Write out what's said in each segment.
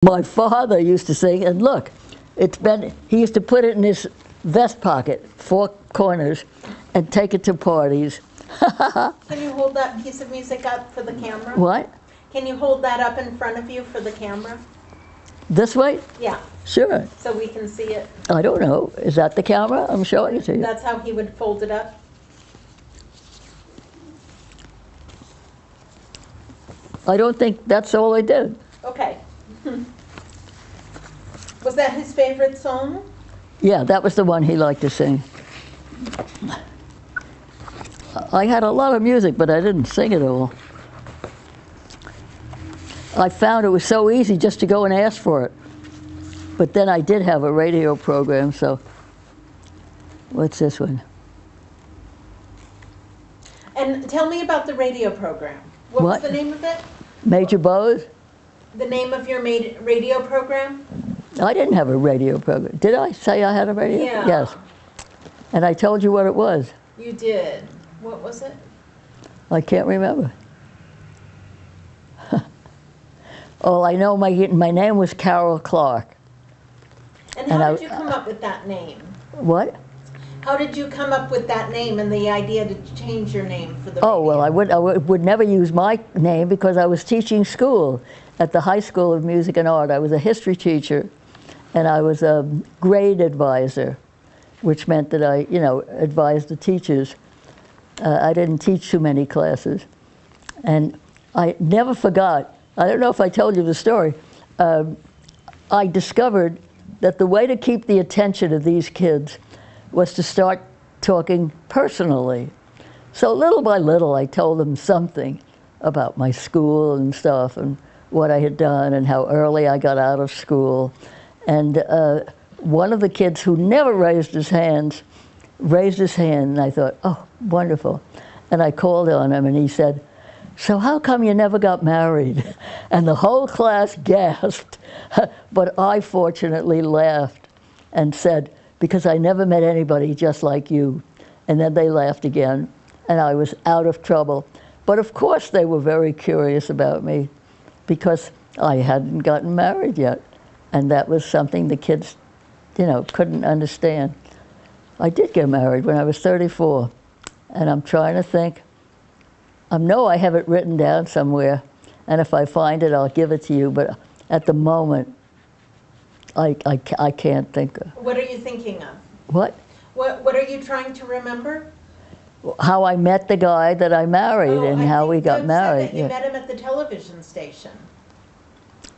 My father used to sing, and look, he used to put it in his vest pocket, 4 corners, and take it to parties. Can you hold that piece of music up for the camera? What? Can you hold that up in front of you for the camera? This way? Yeah, Sure. so we can see it. I don't know. Is that the camera? I'm showing it to you. That's how he would fold it up? I don't think that's all I did. Okay. Was that his favorite song? Yeah, that was the one he liked to sing. I had a lot of music, but I didn't sing it all. I found it was so easy just to go and ask for it. But then I did have a radio program, so what's this one? And tell me about the radio program. What was the name of it? Major Bose? The name of your radio program? I didn't have a radio program. Did I say I had a radio? Yeah. Yes. And I told you what it was. You did. What was it? I can't remember. Oh, I know my name was Carol Clark. And how did you come up with that name? What? How did you come up with that name and the idea to change your name for the radio? Oh, well, I would never use my name because I was teaching school at the High School of Music and Art. I was a history teacher, and I was a grade advisor, which meant that I, advised the teachers. I didn't teach too many classes. And I never forgot, I don't know if I told you the story, I discovered that the way to keep the attention of these kids was to start talking personally. So little by little, I told them something about my school and stuff, and what I had done, and how early I got out of school. And one of the kids who never raised his hand, and I thought, oh, wonderful. And I called on him, and he said, so how come you never got married? And the whole class gasped, but I fortunately laughed and said, because I never met anybody just like you. And then they laughed again, and I was out of trouble. But of course they were very curious about me, because I hadn't gotten married yet. And that was something the kids, couldn't understand. I did get married when I was 34, and I'm trying to think. I know I have it written down somewhere, and if I find it, I'll give it to you, but at the moment, I can't think of. What are you thinking of? What? What are you trying to remember? How I met the guy that I married, and how we got married. You met him at the television station.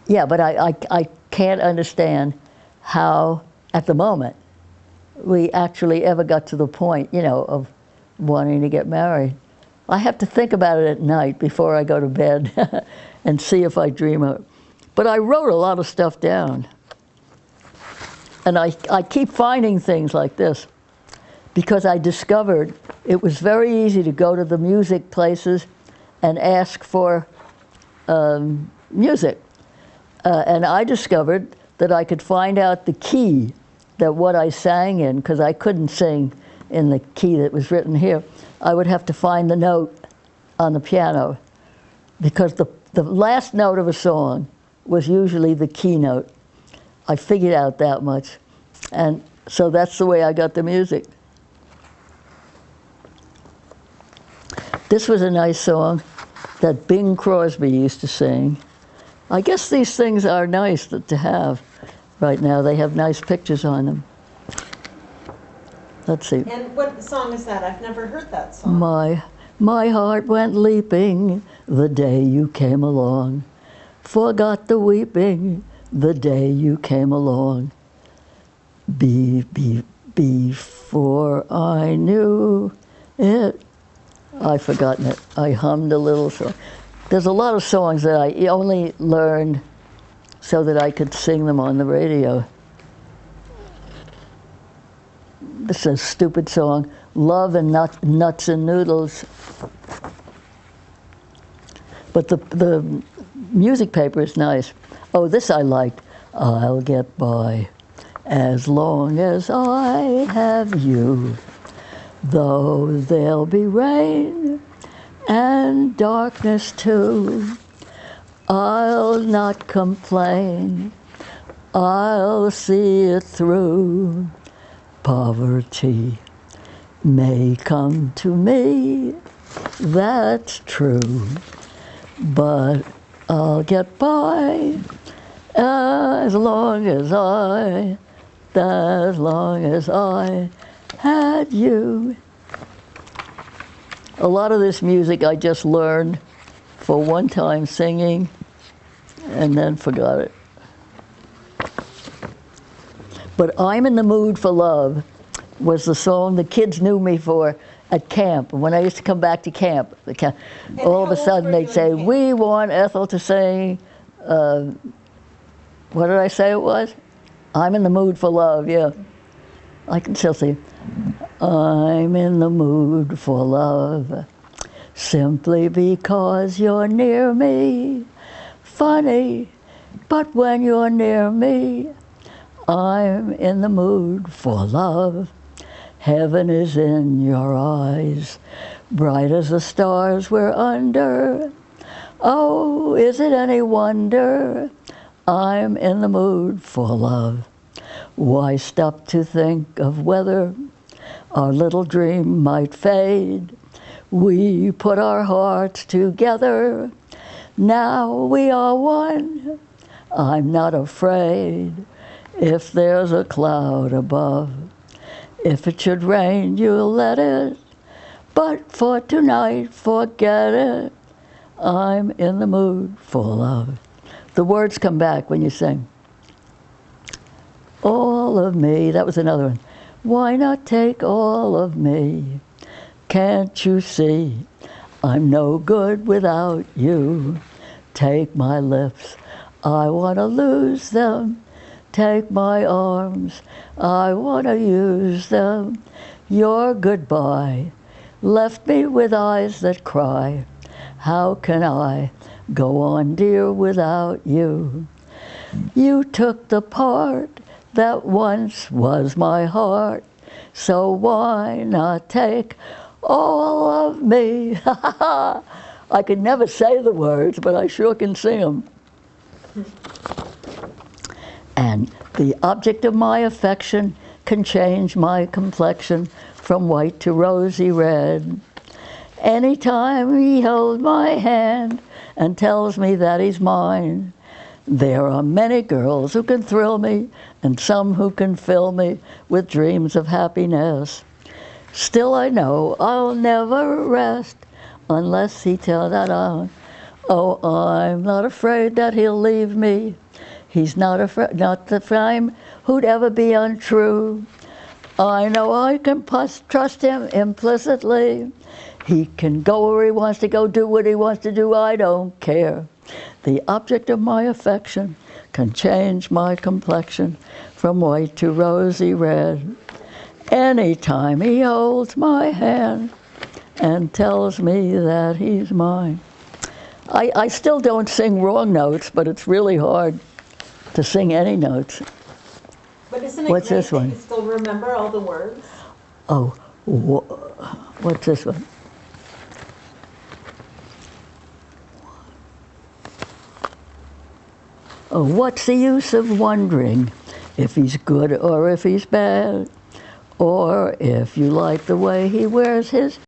Yeah, but I can't understand how, at the moment, we actually ever got to the point, of wanting to get married. I have to think about it at night before I go to bed and see if I dream of it. But I wrote a lot of stuff down. And I keep finding things like this, because I discovered it was very easy to go to the music places and ask for music. And I discovered that I could find out the key that what I sang in, because I couldn't sing in the key that was written here. I would have to find the note on the piano, because the last note of a song was usually the key note. I figured out that much. And so that's the way I got the music. This was a nice song that Bing Crosby used to sing. I guess these things are nice to have right now. They have nice pictures on them. Let's see. And what song is that? I've never heard that song. My heart went leaping the day you came along. Forgot the weeping the day you came along. Before I knew it. I've forgotten it. I hummed a little song. There's a lot of songs that I only learned so that I could sing them on the radio. This is a stupid song, Love and Nuts and Noodles. But the music paper is nice. Oh, this I liked. I'll get by as long as I have you, though there'll be rain and darkness too. I'll not complain. I'll see it through. Poverty may come to me, that's true, but I'll get by as long as I had you. A lot of this music I just learned for one time singing and then forgot it. But I'm in the Mood for Love was the song the kids knew me for at camp. When I used to come back to camp, all of a sudden they'd say, we want Ethel to sing, what did I say it was? I'm in the mood for love, yeah. I can still sing. I'm in the mood for love, simply because you're near me. Funny, but when you're near me, I'm in the mood for love. Heaven is in your eyes, bright as the stars we're under. Oh, is it any wonder I'm in the mood for love? Why stop to think of whether our little dream might fade? We put our hearts together, now we are one. I'm not afraid if there's a cloud above. If it should rain, you'll let it, but for tonight, forget it. I'm in the mood for love. The words come back when you sing. All of me, that was another one. Why not take all of me? Can't you see I'm no good without you? Take my lips, I want to lose them. Take my arms, I want to use them. Your goodbye left me with eyes that cry. How can I go on, dear, without you? You took the part that once was my heart, so why not take all of me? I could never say the words, but I sure can sing them. And the object of my affection can change my complexion from white to rosy red. Anytime he holds my hand and tells me that he's mine. There are many girls who can thrill me and some who can fill me with dreams of happiness. Still I know I'll never rest unless he tells that on. Oh, I'm not afraid that he'll leave me. He's not the time who'd ever be untrue. I know I can trust him implicitly. He can go where he wants to go, do what he wants to do, I don't care. The object of my affection can change my complexion from white to rosy red. Anytime he holds my hand and tells me that he's mine. I still don't sing wrong notes, but it's really hard to sing any notes. But isn't it What's great this that one? you still remember all the words? Oh, what's this one? Oh, what's the use of wondering if he's good or if he's bad, or if you like the way he wears his